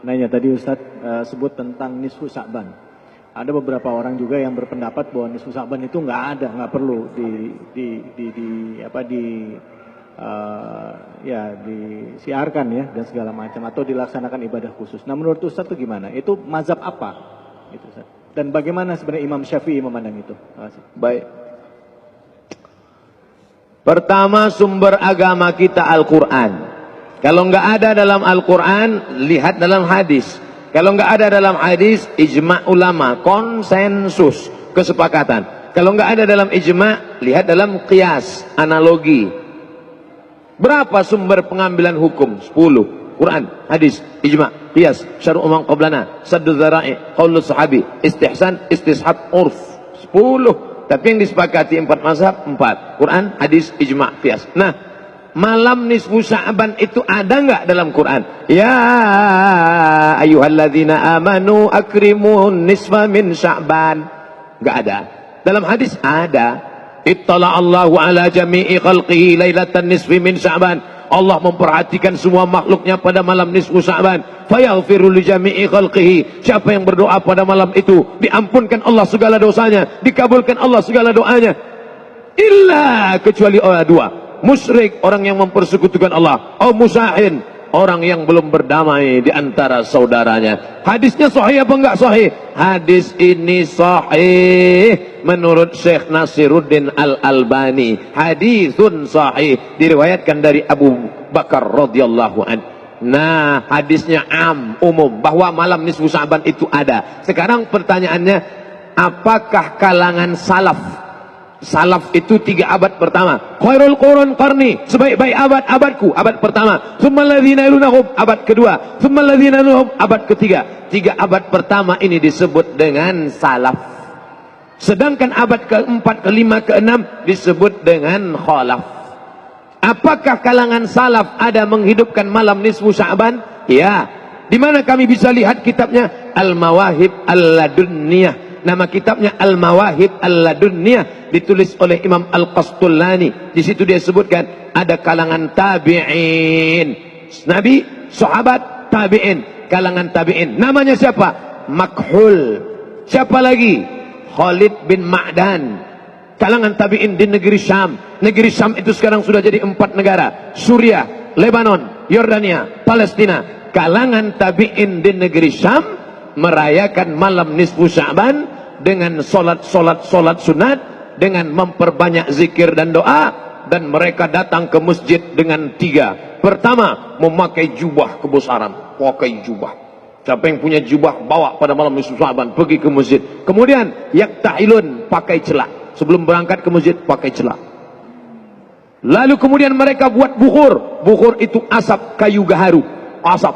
nanya tadi Ustadz sebut tentang nisfu Sya'ban. Ada beberapa orang juga yang berpendapat bahwa nisfu Sya'ban itu nggak ada, nggak perlu disiarkan ya dan segala macam atau dilaksanakan ibadah khusus. Nah menurut Ustadz itu gimana? Itu mazhab apa? Gitu, Ustadz. Dan bagaimana sebenarnya Imam Syafi'i memandang itu? Baik. Pertama, sumber agama kita Al-Quran. Kalau nggak ada dalam Al-Quran, lihat dalam hadis. Kalau nggak ada dalam hadis, ijma' ulama, konsensus, kesepakatan. Kalau nggak ada dalam ijma', lihat dalam qiyas, analogi. Berapa sumber pengambilan hukum? 10. Quran, hadis, ijma', qiyas, syar'u man qablana, saddu dzara'i, qaulus sahabi, istihsan, istishab, urf. 10. Tapi yang disepakati 4 mazhab, 4. Quran, hadis, ijma', qiyas. Nah, malam nisfu Sya'ban itu ada nggak dalam Quran? Ya ayyuhalladzina amanu akrimun nisfa min Sya'ban. Nggak ada. Dalam hadis ada. Ittala'allahu ala jami'i khalqihi lailatan nisfi min Sya'ban. Allah memperhatikan semua makhluknya pada malam nisfu Sya'ban. Fayaghfiru li jami'i khalqihi. Siapa yang berdoa pada malam itu, diampunkan Allah segala dosanya, dikabulkan Allah segala doanya. Illa, kecuali orang dua. Musyrik, orang yang mempersekutukan Allah. Oh musahin, orang yang belum berdamai di antara saudaranya. Hadisnya sahih apa enggak sahih? Hadis ini sahih menurut Syekh Nasiruddin Al-Albani. Hadisun sahih, diriwayatkan dari Abu Bakar radhiyallahu anhu. Nah, hadisnya umum bahwa malam nisfu Sya'ban itu ada. Sekarang pertanyaannya, apakah kalangan salaf itu 3 abad pertama? Khairul qurun qarni, sebaik-baik abadku, abad pertama. Tsummal ladzina yalunahum, abad kedua. Tsummal ladzina yalunahum, abad ketiga. 3 abad pertama ini disebut dengan salaf. Sedangkan abad keempat, kelima, keenam disebut dengan khalaf. Apakah kalangan salaf ada menghidupkan malam nisfu Sya'ban? Ya. Di mana kami bisa lihat kitabnya? Al-Mawahib Al-Ladunniyah. Nama kitabnya Al-Mawahib Al-Ladunniyah, ditulis oleh Imam Al-Qastullani. Di situ dia sebutkan ada kalangan tabi'in. Nabi, sahabat, tabi'in. Kalangan tabi'in. Namanya siapa? Makhul. Siapa lagi? Khalid bin Ma'dan. Kalangan tabi'in di negeri Syam. Negeri Syam itu sekarang sudah jadi 4 negara. Suriah, Lebanon, Yordania, Palestina. Kalangan tabi'in di negeri Syam merayakan malam nisfu Sya'ban dengan solat sunat, dengan memperbanyak zikir dan doa, dan mereka datang ke masjid dengan 3. Pertama, memakai jubah kebesaran, pakai jubah. Siapa yang punya jubah bawa pada malam nisfu Sya'ban, pergi ke masjid. Kemudian yaktahilun, pakai celak. Sebelum berangkat ke masjid pakai celak. Lalu kemudian mereka buat bukhur. Bukhur itu asap kayu gaharu, asap.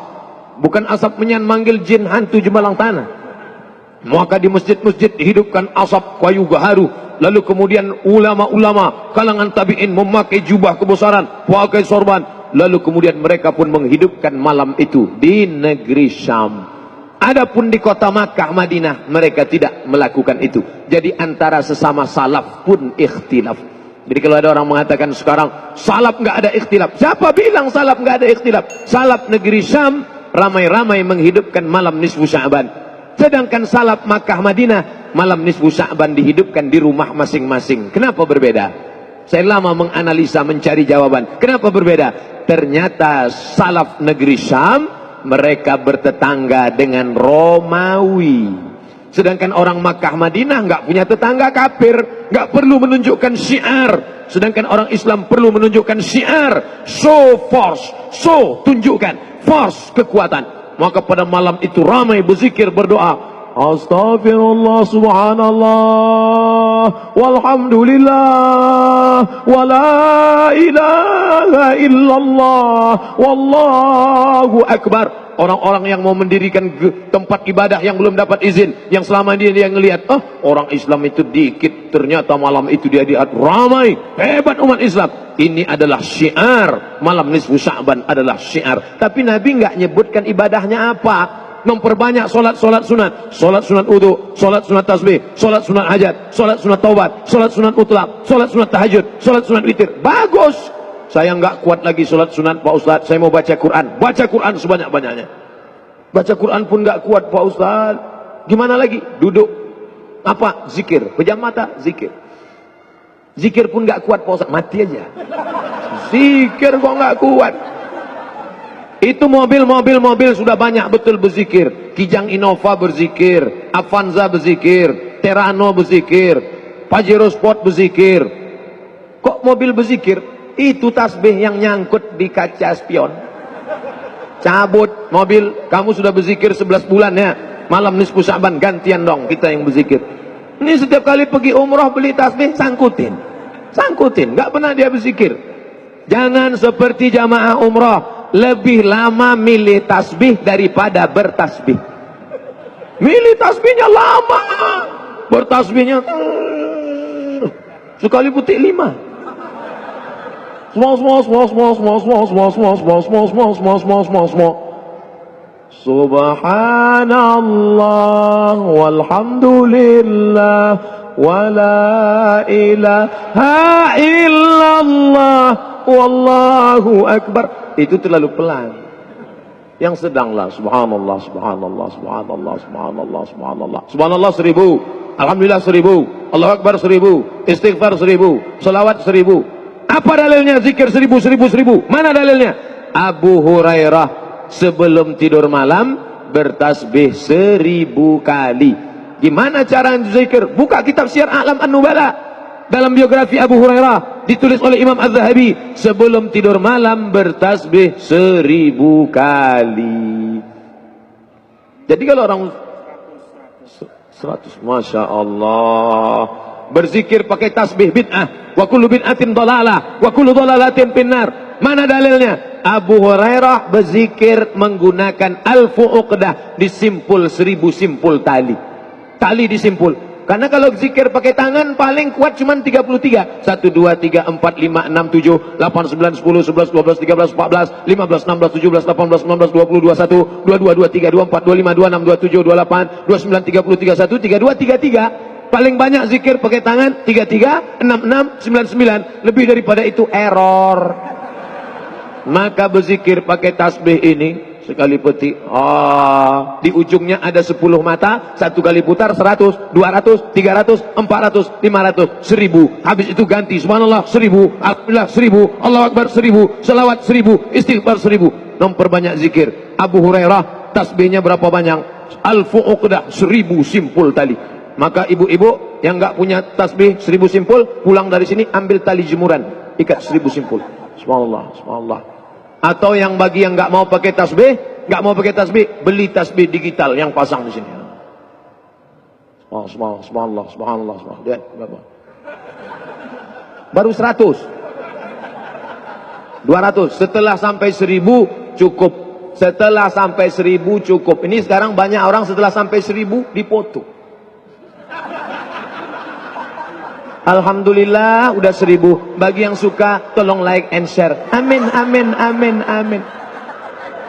Bukan asap menyan manggil jin hantu jemalang tanah. Maka di masjid-masjid dihidupkan asap kayu gaharu. Lalu kemudian ulama-ulama kalangan tabi'in memakai jubah kebesaran, pakai sorban. Lalu kemudian mereka pun menghidupkan malam itu di negeri Syam. Adapun di kota Makkah, Madinah, mereka tidak melakukan itu. Jadi antara sesama salaf pun ikhtilaf. Jadi kalau ada orang mengatakan sekarang salaf nggak ada ikhtilaf, siapa bilang salaf nggak ada ikhtilaf? Salaf negeri Syam ramai-ramai menghidupkan malam nisfu Sya'ban. Sedangkan salaf Makkah, Madinah, malam nisfu Sya'ban dihidupkan di rumah masing-masing. Kenapa berbeda? Saya lama menganalisa, mencari jawaban. Kenapa berbeda? Ternyata salaf negeri Syam mereka bertetangga dengan Romawi. Sedangkan orang Makkah, Madinah nggak punya tetangga kafir, nggak perlu menunjukkan syiar. Sedangkan orang Islam perlu menunjukkan syiar, show force, show tunjukkan force, kekuatan. Maka pada malam itu ramai berzikir, berdoa. Astaghfirullah, subhanallah, walhamdulillah, wala ilaha illallah, wallahu akbar. Orang-orang yang mau mendirikan tempat ibadah yang belum dapat izin, yang selama ini dia ngelihat, orang Islam itu dikit, ternyata malam itu dia lihat ramai, hebat umat Islam. Ini adalah syiar, malam nisfu Sya'ban adalah syiar. Tapi Nabi nggak nyebutkan ibadahnya apa. Memperbanyak solat sunat, solat sunat wudu, solat sunat tasbih, solat sunat hajat, solat sunat taubat, solat sunat mutlak, solat sunat tahajud, solat sunat witir. Bagus. Saya nggak kuat lagi solat sunat Pak Ustadz, saya mau baca Quran. Baca Quran sebanyak-banyaknya. Baca Quran pun nggak kuat Pak Ustaz. Gimana lagi? Duduk. Apa? Zikir. Pejam mata, zikir. Zikir pun nggak kuat Pak Ustaz. Mati aja. Zikir kok nggak kuat. Itu mobil sudah banyak betul berzikir. Kijang Innova berzikir, Avanza berzikir, Terano berzikir, Pajero Sport berzikir. Kok mobil berzikir? Itu tasbih yang nyangkut di kaca spion. Cabut mobil, kamu sudah berzikir 11 bulan ya. Malam nisfu Sya'ban gantian dong kita yang berzikir. Ini setiap kali pergi umroh beli tasbih sangkutin, nggak pernah dia berzikir. Jangan seperti jamaah umroh. Lebih lama milih tasbih daripada bertasbih. Milih tasbihnya lama, bertasbihnya sekali putih 5. Subhanallah walhamdulillah wala ilaha illallah wallahu akbar. Itu terlalu pelan. Yang sedanglah subhanallah, subhanallah, subhanallah, subhanallah, subhanallah. Subhanallah 1000, alhamdulillah 1000, Allahu akbar 1000, istighfar 1000, salawat 1000. Apa dalilnya zikir 1000? Mana dalilnya? Abu Hurairah sebelum tidur malam bertasbih 1000 kali. Gimana cara zikir? Buka kitab Syiar A'lam An-Nubala. Dalam biografi Abu Hurairah ditulis oleh Imam Az-Zahabi, sebelum tidur malam bertasbih 1000 kali. Jadi kalau orang 100, Masya Allah, berzikir pakai tasbih bid'ah. Wa kullu bid'atin dalalah, wa kullu dalalatin finnar. Mana dalilnya? Abu Hurairah berzikir menggunakan alfu uqdah, disimpul 1000 simpul tali. Tali disimpul. Karena kalau zikir pakai tangan paling kuat cuma 33. 1, 2, 3, 4, 5, 6, 7, 8, 9, 10, 11, 12, 13, 14, 15, 16, 17, 18, 19, 20, 21, 22, 23, 24, 25, 26, 27, 28, 29, 30, 31, 32, 33. Paling banyak zikir pakai tangan 33, 66, 99. Lebih daripada itu error. Maka berzikir pakai tasbih ini sekali petik, di ujungnya ada 10 mata, satu kali putar 100, 200, 300, 400, 500, 1000. Habis itu ganti subhanallah 1000, alhamdulillah 1000, Allahu akbar 1000, salawat 1000, istighfar 1000. Memperbanyak zikir. Abu Hurairah tasbihnya berapa banyak? Alfu uqdah, 1000 simpul tali. Maka ibu-ibu yang enggak punya tasbih 1000 simpul, pulang dari sini ambil tali jemuran, ikat 1000 simpul. Subhanallah, subhanallah. Atau yang bagi yang nggak mau pakai tasbih, beli tasbih digital yang pasang di sini. Subhanallah, subhanallah, subhanallah, subhanallah. Lihat berapa? Baru 100, 200. Setelah sampai 1000 cukup. Setelah sampai 1000 cukup. Ini sekarang banyak orang setelah sampai 1000 dipoto. Alhamdulillah udah 1000. Bagi yang suka tolong like and share. Amin, amin, amin, amin.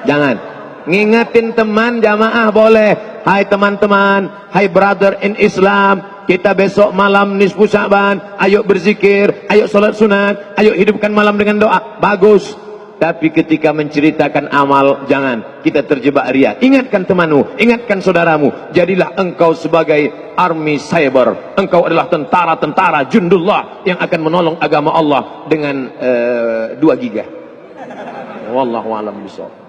Jangan ngingetin teman jamaah boleh. Hai teman-teman, hai brother in Islam, kita besok malam nisfu Sya'ban, ayo berzikir, ayo sholat sunat, ayo hidupkan malam dengan doa. Bagus. Tapi ketika menceritakan amal, jangan kita terjebak ria. Ingatkan temanmu, ingatkan saudaramu. Jadilah engkau sebagai army cyber. Engkau adalah tentara-tentara jundullah yang akan menolong agama Allah dengan 2 giga. Wallahu a'lam bishawab.